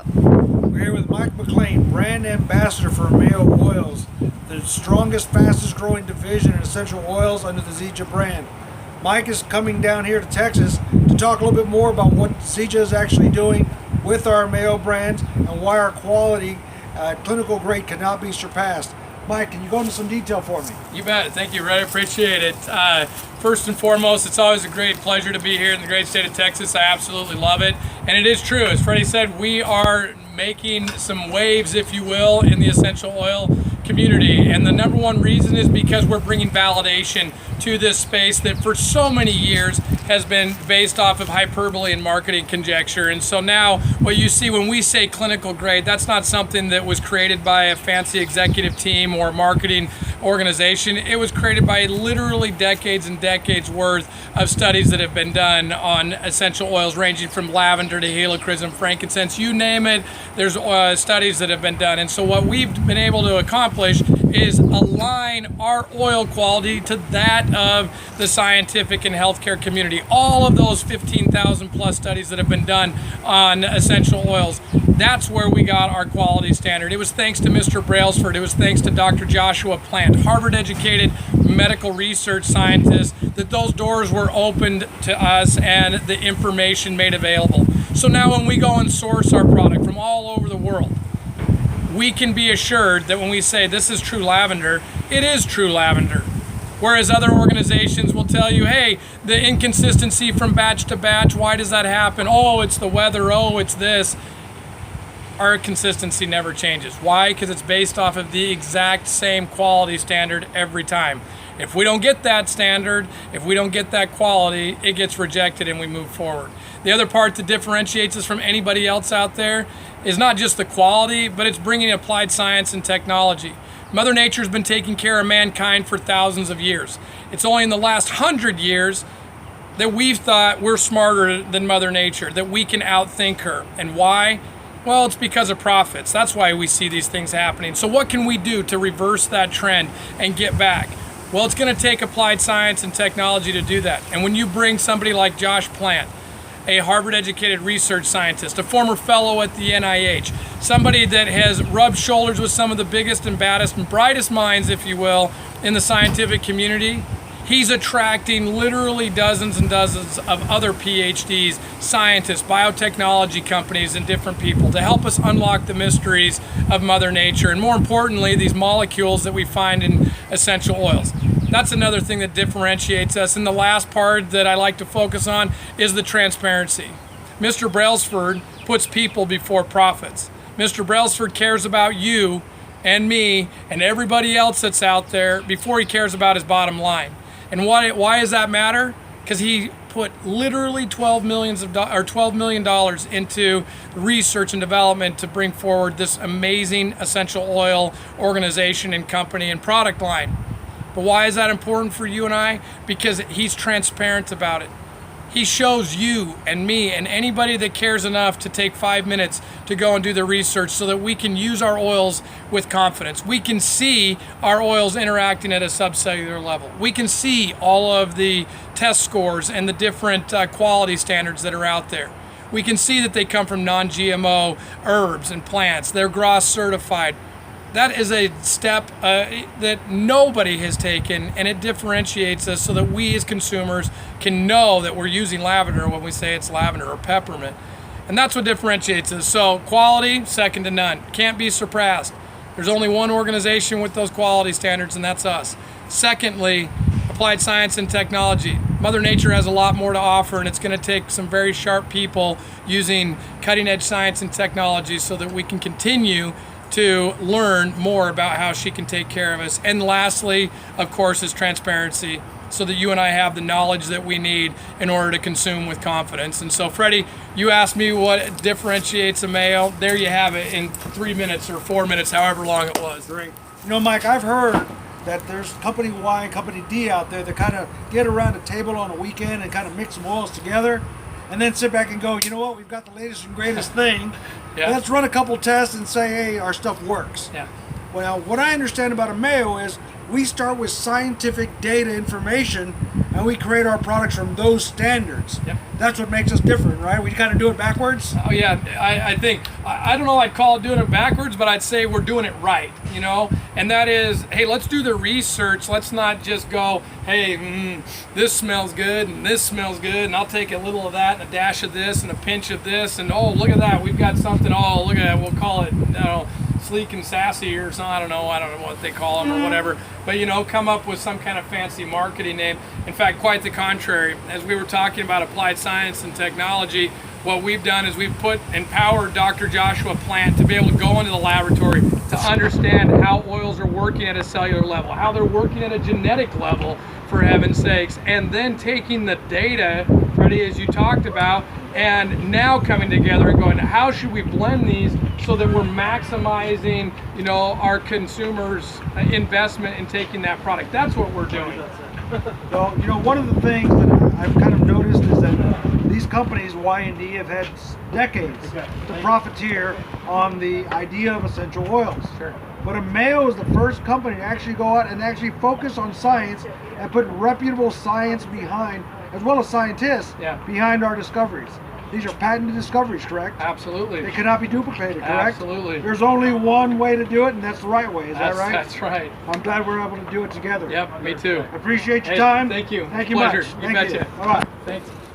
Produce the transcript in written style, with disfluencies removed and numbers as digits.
go. We're here with Mike McClean, brand ambassador for Mayo Oils, the strongest, fastest growing division in essential oils under the Zija brand. Mike is coming down here to Texas to talk a little bit more about what Zija is actually doing with our Mayo brands and why our quality clinical grade cannot be surpassed. Mike, can you go into some detail for me? You bet. Thank you, Red. I appreciate it. First and foremost, it's always a great pleasure to be here in the great state of Texas. I absolutely love it. And it is true, as Freddie said, we are making some waves, if you will, in the essential oil community. And the number one reason is because we're bringing validation to this space that for so many years has been based off of hyperbole and marketing conjecture. And so now what you see when we say clinical grade, that's not something that was created by a fancy executive team or marketing organization. It was created by literally decades and decades worth of studies that have been done on essential oils ranging from lavender to helichrysum, frankincense, you name it. There's studies that have been done. And so what we've been able to accomplish is align our oil quality to that of the scientific and healthcare community. All of those 15,000 plus studies that have been done on essential oils, that's where we got our quality standard. It was thanks to Mr. Brailsford. It was thanks to Dr. Joshua Plant, Harvard-educated medical research scientist, that those doors were opened to us and the information made available. So now when we go and source our product from all over the world, we can be assured that when we say this is true lavender, it is true lavender. Whereas other organizations will tell you, hey, the inconsistency from batch to batch, why does that happen? Oh, it's the weather, oh, it's this. Our consistency never changes. Why? Because it's based off of the exact same quality standard every time. If we don't get that standard, if we don't get that quality, it gets rejected and we move forward. The other part that differentiates us from anybody else out there is not just the quality, but it's bringing applied science and technology. Mother Nature's been taking care of mankind for thousands of years. It's only in the last 100 years that we've thought we're smarter than Mother Nature, that we can outthink her. And why? Well, it's because of profits. That's why we see these things happening. So what can we do to reverse that trend and get back? Well, it's going to take applied science and technology to do that. And when you bring somebody like Josh Plant, a Harvard-educated research scientist, a former fellow at the NIH, somebody that has rubbed shoulders with some of the biggest and baddest and brightest minds, if you will, in the scientific community, he's attracting literally dozens and dozens of other PhDs, scientists, biotechnology companies, and different people to help us unlock the mysteries of Mother Nature, and more importantly, these molecules that we find in essential oils. That's another thing that differentiates us. And the last part that I like to focus on is the transparency. Mr. Brailsford puts people before profits. Mr. Brailsford cares about you and me and everybody else that's out there before he cares about his bottom line. And why does that matter? Because he put literally $12 million into research and development to bring forward this amazing essential oil organization and company and product line. But why is that important for you and I? Because he's transparent about it. He shows you and me and anybody that cares enough to take 5 minutes to go and do the research so that we can use our oils with confidence. We can see our oils interacting at a subcellular level. We can see all of the test scores and the different quality standards that are out there. We can see that they come from non-GMO herbs and plants. They're GRAS certified. That is a step that nobody has taken, and it differentiates us so that we as consumers can know that we're using lavender when we say it's lavender or peppermint. And that's what differentiates us. So quality, second to none. Can't be surpassed. There's only one organization with those quality standards, and that's us. Secondly, applied science and technology. Mother Nature has a lot more to offer, and it's going to take some very sharp people using cutting-edge science and technology so that we can continue to learn more about how she can take care of us. And lastly, of course, is transparency, so that you and I have the knowledge that we need in order to consume with confidence. And so, Freddie, you asked me what differentiates a Mayo. There you have it in 3 minutes or 4 minutes, however long it was. Great. You know, Mike, I've heard that there's Company Y and Company D out there that kind of get around a table on a weekend and kind of mix some oils together and then sit back and go, you know what, we've got the latest and greatest thing. Yeah. Let's run a couple tests and say, hey, our stuff works. Yeah. Well, what I understand about a Mayo is we start with scientific data information, and and we create our products from those standards. Yep. That's what makes us different, right? We kind of do it backwards. Oh yeah, I think, I don't know, I'd call it doing it backwards, but I'd say we're doing it right, you know? And that is, hey, let's do the research. Let's not just go, hey, this smells good and this smells good, and I'll take a little of that and a dash of this and a pinch of this, and oh, look at that, we've got something, oh, look at that, we'll call it, you know, sleek and sassy or something, I don't know what they call them or whatever, but you know, come up with some kind of fancy marketing name. In fact, quite the contrary. As we were talking about applied science and technology, what we've done is we've empowered Dr. Joshua Plant to be able to go into the laboratory to understand how oils are working at a cellular level, how they're working at a genetic level, for heaven's sakes, and then taking the data, Freddie, as you talked about, and now coming together and going, how should we blend these so that we're maximizing, you know, our consumers' investment in taking that product. That's what we're doing. So, you know, one of the things that I've kind of noticed is that these companies, Y&D, have had decades to profiteer on the idea of essential oils. Sure. But Mayo is the first company to actually go out and actually focus on science and put reputable science behind, as well as scientists, behind our discoveries. These are patented discoveries, correct? Absolutely. They cannot be duplicated, correct? Absolutely. There's only one way to do it, and that's the right way. Is that right? That's right. I'm glad we're able to do it together. Yep, me too. I appreciate your time. Thank you. Thank you Pleasure. much. You Thank betcha. Bye-bye. Thanks.